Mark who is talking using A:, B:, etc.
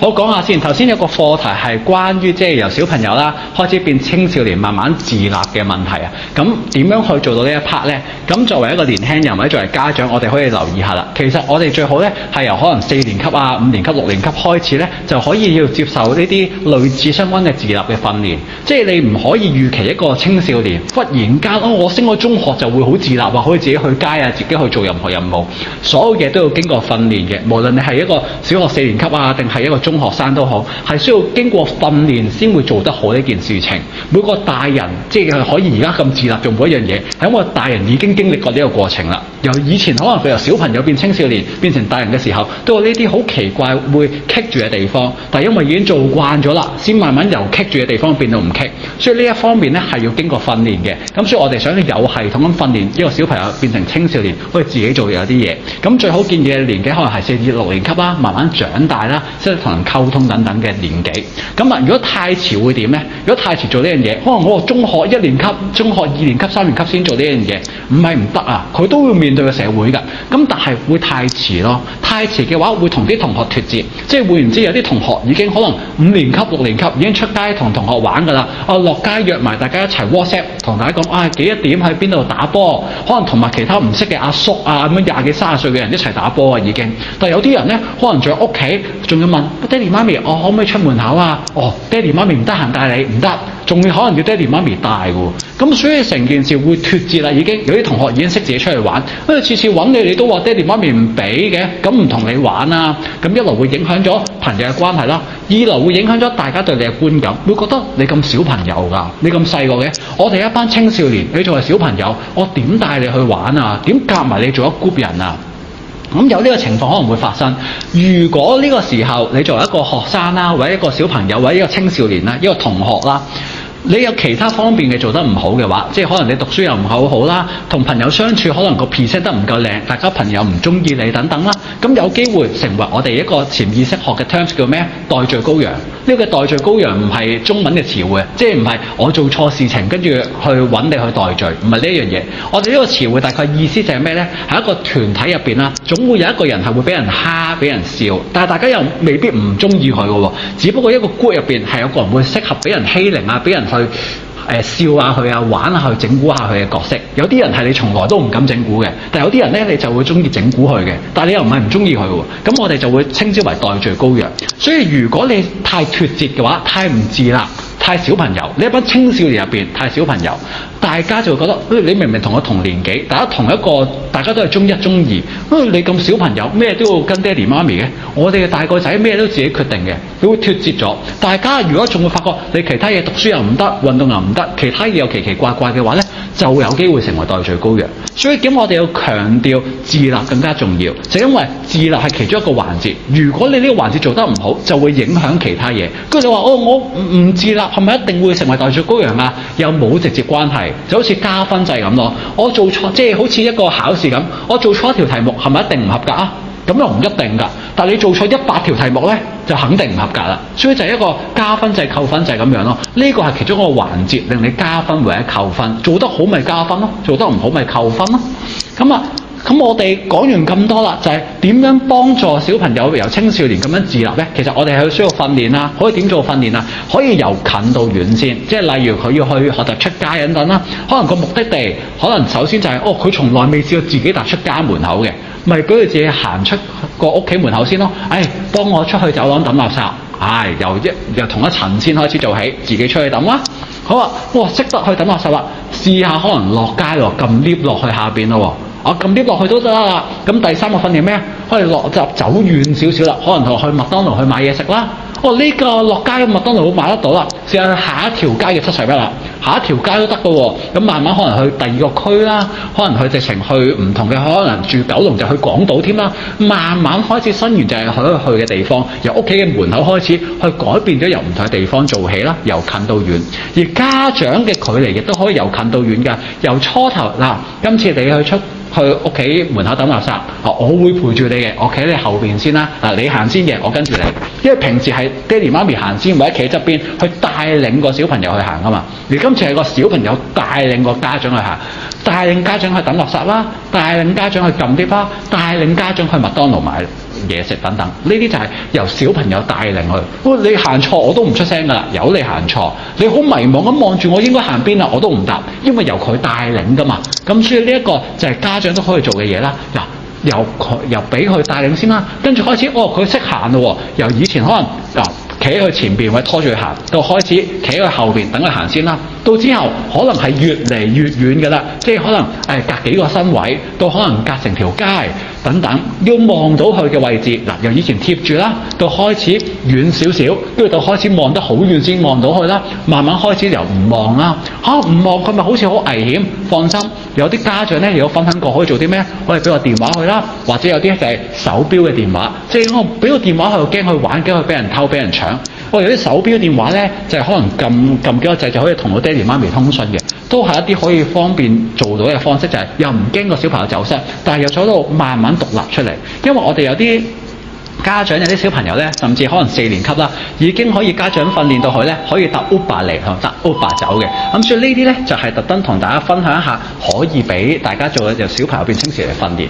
A: 好，講下先。頭先有個課題係關於即係由小朋友啦開始變青少年，慢慢自立嘅問題啊。咁點樣去做到呢一 part 呢？咁作為一個年輕人或者作為家長，我哋可以留意下啦。其實我哋最好呢係由可能4年級啊、5年級、6年級開始呢，就可以要接受呢啲類似相關嘅自立嘅訓練。即係你唔可以預期一個青少年忽然間我升咗中學就會好自立啊，可以自己去街啊，自己去做任何任務。所有嘢都要經過訓練嘅，無論你係一個小學4年級啊，定係一個中學生都好，係需要經過訓練先會做得好呢件事情。每個大人即係可以而家咁自立做每一樣嘢，係因為大人已經經歷過呢個過程啦。由以前可能佢由小朋友變青少年變成大人嘅時候，都有呢啲好奇怪會棘住嘅地方，但係因為已經做慣咗啦，先慢慢由棘住嘅地方變到唔棘。所以呢一方面咧係要經過訓練嘅。咁所以我哋想有系統咁訓練一個小朋友變成青少年，可以自己做有啲嘢。咁最好建議嘅年紀可能係4至6年級啦，慢慢長大啦，即係同人溝通等等嘅年紀。咁啊，如果太遲會點呢？如果太遲做呢樣嘢，可能我中學1年級、中學2年級、3年級先做呢樣嘢，唔係唔得啊，佢都會面對個社會㗎。咁但係會太遲咯，太遲嘅話會同啲同學脫節，即係換言之有啲同學已經可能5年級、6年級已經出街同同學玩㗎啦。落街約埋大家一齊 WhatsApp 同大家講幾多點喺邊度打波，可能同埋其他唔識嘅阿叔啊咁樣20幾30歲嘅人一齊打波啊已經。但係有啲人呢，可能在屋企仲要問爹哋媽咪，我可唔可以出門口啊？爹哋媽咪唔得閒帶你，唔得，仲要可能要爹哋媽咪帶喎。咁所以成件事會脫節啦，已經有啲同學已經識自己出去玩，次次揾你都話爹哋媽咪唔俾嘅，咁唔同你玩啊。咁一來會影響咗朋友嘅關係啦，二來會影響咗大家對你嘅觀感，會覺得你咁小朋友㗎，你咁細個嘅，我哋一班青少年，你作為小朋友，我點帶你去玩啊？點夾埋你做一 group 人啊？咁有呢個情況可能會發生。如果呢個時候你作為一個學生啦，或者一個小朋友，或者一個青少年啦，一個同學啦，你有其他方面嘅做得唔好嘅話，即係可能你讀書又唔好好啦，同朋友相處可能個 present 得唔夠靚，大家朋友唔中意你等等啦，咁有機會成為我哋一個潛意識學嘅 terms 叫咩？代罪羔羊。呢個代罪羔羊唔係中文嘅詞彙，即係唔係我做錯事情跟住去揾你去代罪，唔係呢一樣嘢。我哋呢個詞彙大概意思就係咩呢？喺一個團體入邊啦，總會有一個人係會俾人蝦、俾人笑，但係大家又未必唔中意佢嘅喎。只不過一個 group 入邊係有個人會適合俾人欺凌啊，俾人去笑下佢啊，玩下佢，整蠱下佢嘅角色。有啲人係你從來都唔敢整蠱嘅，但係有啲人呢，你就會中意整蠱佢嘅，但係你又唔係唔中意佢喎。咁我哋就會稱之為代罪羔羊。所以如果你太脫節嘅話，太唔自立，太小朋友，呢一班青少年入邊太小朋友，大家就會覺得，你明明同我同年紀，大家同一個，大家都係中1、中2，你咁小朋友，咩都要跟爹哋媽咪嘅，我哋嘅大個仔咩都自己決定嘅，你會脫節咗。大家如果仲會發覺你其他嘢讀書又唔得，運動又唔得，其他嘢又奇奇怪怪嘅話呢，就會有機會成為代罪羔羊。所以點我哋要強調自立更加重要，就因為自立係其中一個環節。如果你呢個環節做得唔好，就會影響其他嘢。跟住你話我唔自立係咪一定會成為代罪羔羊啊？又冇直接關係，就好似加分制咁咯。我做錯，即係好似一個考試咁，我做錯一條題目係咪一定唔合格啊？咁又唔一定㗎。但係你做錯100條題目呢，就肯定唔合格啦。所以就係一個加分制、扣分制咁樣咯。呢個係其中一個環節，令你加分或者扣分。做得好咪加分咯，做得唔好咪扣分咯。咁我哋講完咁多啦，就係點樣幫助小朋友由青少年咁樣自立呢？其實我哋係需要訓練啦，可以點做訓練啊？可以由近到遠先，即係例如佢要去學習出街等等啦。可能個目的地，可能首先就係佢從來未試過自己踏出家門口嘅，咪俾佢自己行出個屋企門口先咯。幫我出去走廊抌垃圾，由同一層先開始做起，自己出去抌啦。好啊，識得去抌垃圾啦，試下可能落街喎，撳 lift 落去下邊咯。撳 lift 落去都得啦。咁第3個訓練咩？可以落閘走遠少少啦，可能同去麥當勞去買嘢食啦。呢個落街嘅麥當勞買得到啦，試下去下一條街嘅711啦，下一條街都得嘅喎。咁慢慢可能去第2個區啦，可能去直情去唔同嘅，可能住九龍就去港島添啦。慢慢開始新園就係可以去嘅地方，由屋企嘅門口開始去改變咗由唔同嘅地方做起啦，由近到遠。而家長嘅距離亦都可以由近到遠㗎，由初頭今次你去屋企門口抌垃圾，我會陪住你嘅，我企喺你後邊先啦。你行先嘅，我跟住你。因為平時係爹哋媽咪行先，或者企喺側邊去帶領個小朋友去行㗎嘛。而今次係個小朋友帶領個家長去行，帶領家長去抌垃圾啦，帶領家長去撳 lift 啦，帶領家長去麥當勞買嘢食等等，呢啲就係由小朋友帶領去。喂，你行錯我都唔出聲㗎啦，由你行錯，你好迷茫咁望住我應該行邊啊，我都唔答，因為由佢帶領㗎嘛。咁所以呢一個就係家長都可以做嘅嘢啦。嗱，由俾佢帶領先啦，跟住開始佢識行咯喎，由以前可能企喺佢前邊或者拖住佢行，到開始企喺佢後邊等佢行先啦。到之後可能係越嚟越遠㗎啦，即係可能隔幾個身位，到可能隔成條街等等，要望到佢嘅位置。嗱，由以前貼住啦，到開始遠少少，跟住到開始望得好遠先望到佢啦。慢慢開始由唔望啦，唔望佢咪好似好危險。放心，有啲家長咧有分享過可以做啲咩？可以俾個電話佢啦，或者有啲就係手錶嘅電話，即係我俾個電話佢，驚佢玩，驚佢俾人偷、俾人搶。有啲手錶電話咧，就係可能撳幾個掣就可以同到爹哋媽咪通訊嘅，都係一啲可以方便做到嘅方式，就係又唔驚個小朋友走失，但係又做到慢慢獨立出嚟。因為我哋有啲家長有啲小朋友咧，甚至可能4年級啦，已經可以家長訓練到佢咧可以搭 Uber 嚟同搭 Uber 走嘅。咁所以呢啲咧就係特登同大家分享一下，可以俾大家做嘅由小朋友變青少年嘅訓練。